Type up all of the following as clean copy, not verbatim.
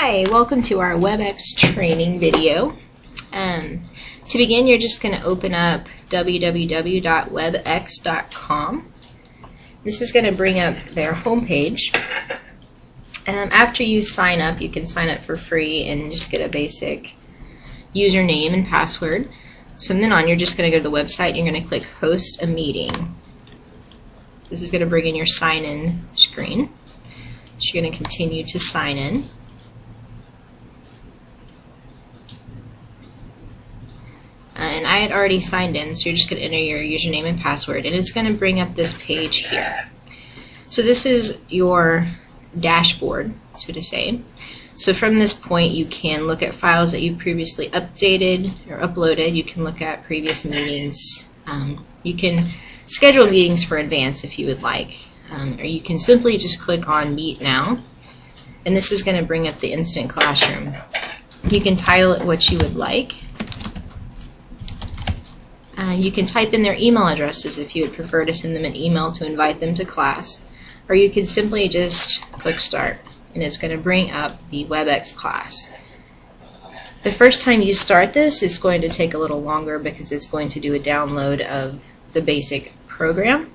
Hi, welcome to our WebEX training video. To begin, you're just going to open up www.webex.com. This is going to bring up their homepage. After you sign up, you can sign up for free and just get a basic username and password. So from then on, you're just going to go to the website. You're going to click Host a Meeting. This is going to bring in your sign-in screen. So you're going to continue to sign in. And I had already signed in, so you're just going to enter your username and password, and it's going to bring up this page here. So this is your dashboard, so to say. So from this point, you can look at files that you've previously updated or uploaded. You can look at previous meetings. You can schedule meetings for advance if you would like. Or you can simply just click on Meet Now, and this is going to bring up the instant classroom. You can title it what you would like. You can type in their email addresses if you would prefer to send them an email to invite them to class, or you can simply just click Start, and it's going to bring up the WebEx class. The first time you start this is going to take a little longer because it's going to do a download of the basic program.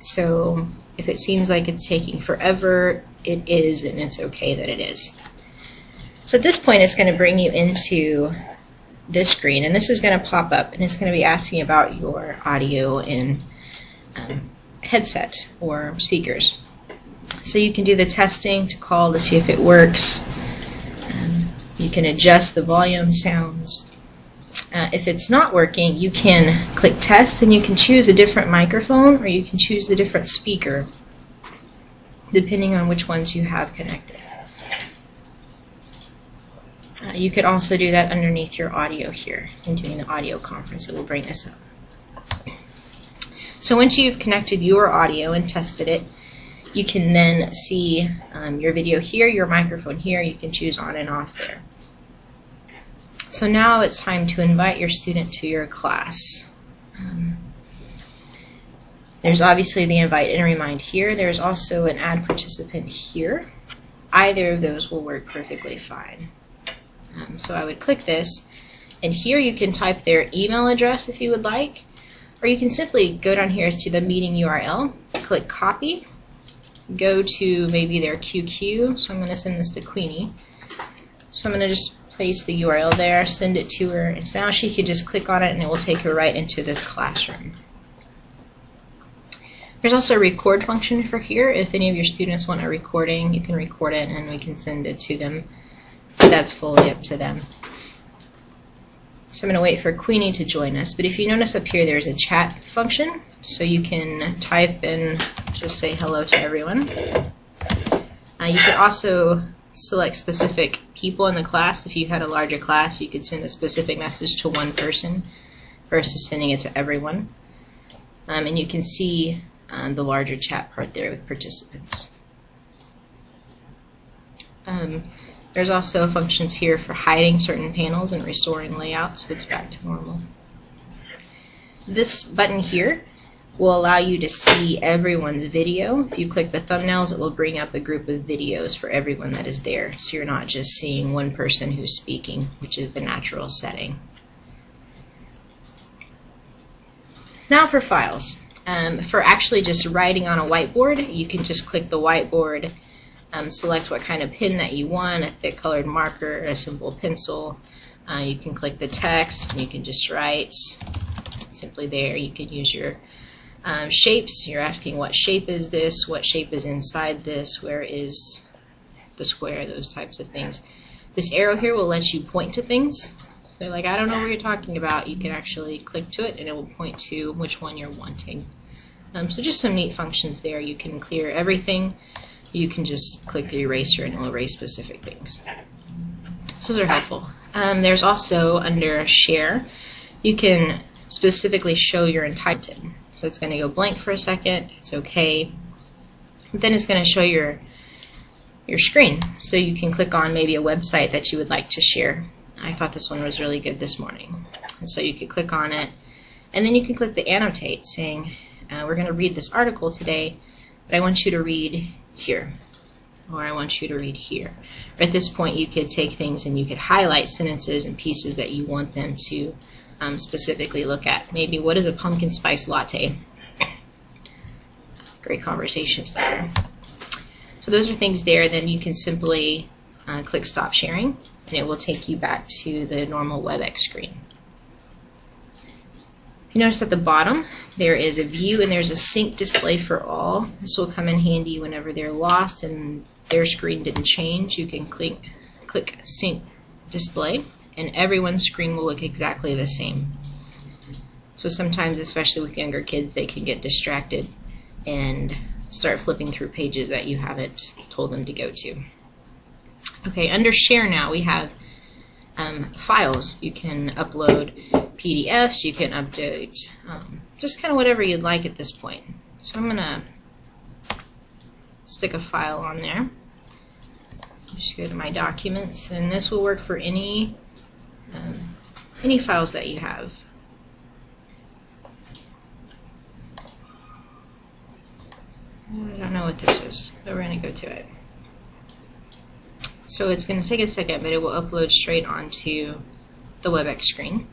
So if it seems like it's taking forever, it is, and it's okay that it is. So at this point, it's going to bring you into this screen, and this is going to pop up, and it's going to be asking about your audio and headset or speakers. So you can do the testing to call to see if it works. You can adjust the volume sounds. If it's not working, you can click Test, and you can choose a different microphone, or you can choose a different speaker, depending on which ones you have connected. You could also do that underneath your audio here, and doing the audio conference. It will bring this up. So once you've connected your audio and tested it, you can then see your video here, your microphone here. You can choose on and off there. So now it's time to invite your student to your class. There's obviously the invite and remind here. There's also an add participant here. Either of those will work perfectly fine. So I would click this, and here you can type their email address if you would like, or you can simply go down here to the meeting URL, click copy, go to maybe their QQ. So I'm going to send this to Queenie. So I'm going to just place the URL there, send it to her, and so now she could just click on it and it will take her right into this classroom. There's also a record function for here. If any of your students want a recording, you can record it and we can send it to them. But that's fully up to them. So I'm going to wait for Queenie to join us, but if you notice up here there's a chat function, so you can type and just say hello to everyone. You could also select specific people in the class. If you had a larger class, you could send a specific message to one person versus sending it to everyone. And you can see the larger chat part there with participants. There's also functions here for hiding certain panels and restoring layout, so it's back to normal. This button here will allow you to see everyone's video. If you click the thumbnails, it will bring up a group of videos for everyone that is there, so you're not just seeing one person who's speaking, which is the natural setting. Now for files. For actually just writing on a whiteboard, you can just click the whiteboard, select what kind of pen that you want, a thick colored marker, a simple pencil. You can click the text, and you can just write simply there. You can use your shapes. You're asking what shape is this, what shape is inside this, where is the square, those types of things. This arrow here will let you point to things. So like, I don't know what you're talking about, you can actually click to it and it will point to which one you're wanting. So just some neat functions there. You can clear everything. You can just click the eraser and it will erase specific things. So those are helpful. There's also under Share, you can specifically show your entire content. So it's going to go blank for a second. It's okay. But then it's going to show your screen. So you can click on maybe a website that you would like to share. I thought this one was really good this morning. And so you could click on it, and then you can click the annotate saying, we're going to read this article today, but I want you to read here. or I want you to read here. Or at this point you could take things and you could highlight sentences and pieces that you want them to specifically look at. Maybe, what is a pumpkin spice latte? Great conversation starter. So those are things there. Then you can simply click stop sharing and it will take you back to the normal WebEx screen. You notice at the bottom there is a view and there's a sync display for all. This will come in handy whenever they're lost and their screen didn't change. You can click sync display and everyone's screen will look exactly the same. So sometimes, especially with younger kids, they can get distracted and start flipping through pages that you haven't told them to go to. Okay, under share now we have files. You can upload PDFs, you can update just kind of whatever you'd like at this point. So I'm going to stick a file on there. Just go to my documents, and this will work for any files that you have. I don't know what this is, but we're going to go to it. So it's going to take a second, but it will upload straight onto the WebEx screen.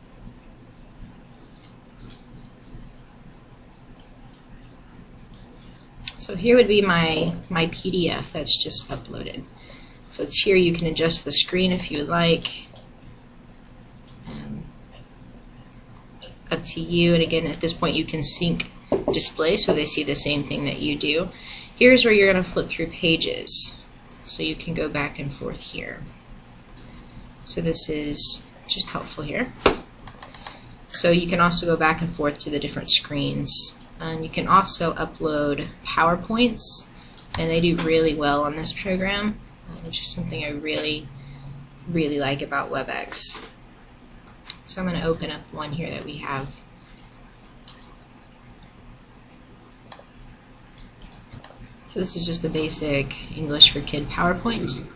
So here would be my PDF that's just uploaded. So it's here. You can adjust the screen if you would like. Up to you. And again, at this point you can sync display so they see the same thing that you do. Here's where you're going to flip through pages. So you can go back and forth here. So this is just helpful here. So you can also go back and forth to the different screens. You can also upload PowerPoints, and they do really well on this program, which is something I really like about WebEx. So I'm going to open up one here that we have. So this is just a basic English for Kid PowerPoint.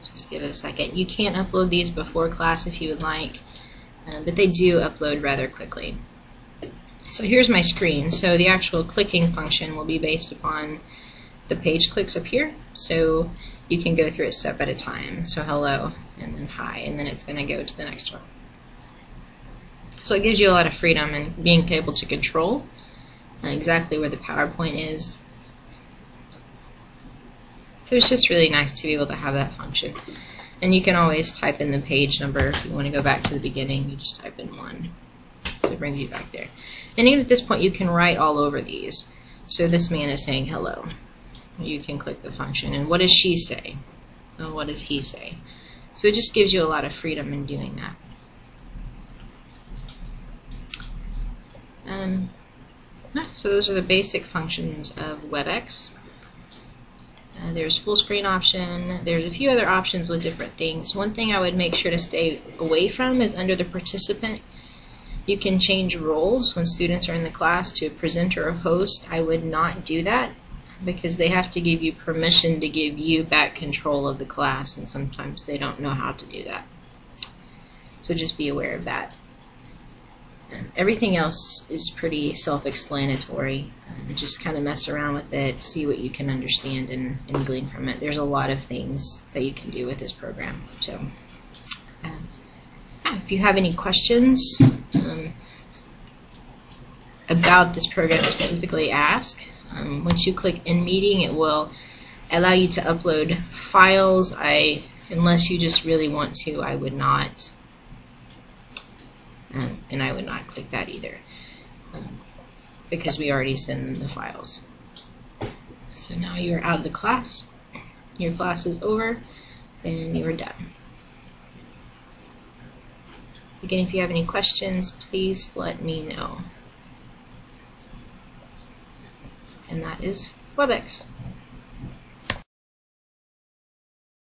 Just give it a second. You can upload these before class if you would like, but they do upload rather quickly. So here's my screen. So the actual clicking function will be based upon the page clicks up here. So you can go through it step at a time. So hello, and then hi, and then it's going to go to the next one. So it gives you a lot of freedom in being able to control exactly where the PowerPoint is. So it's just really nice to be able to have that function. And you can always type in the page number if you want to go back to the beginning. You just type in 1. So it brings you back there. And even at this point you can write all over these. So this man is saying hello. You can click the function. And what does she say? And what does he say? So it just gives you a lot of freedom in doing that. So those are the basic functions of WebEx. There's full screen option. There's a few other options with different things. One thing I would make sure to stay away from is under the participant. You can change roles when students are in the class to presenter or host. I would not do that because they have to give you permission to give you back control of the class, and sometimes they don't know how to do that. So just be aware of that. Everything else is pretty self-explanatory. Just kind of mess around with it, see what you can understand and glean from it. There's a lot of things that you can do with this program. So, if you have any questions about this program specifically, ask. Once you click in meeting, it will allow you to upload files. Unless you just really want to, I would not. And I would not click that either because we already send them the files. So now you're out of the class, your class is over, and you're done. Again, if you have any questions, please let me know. And that is WebEx.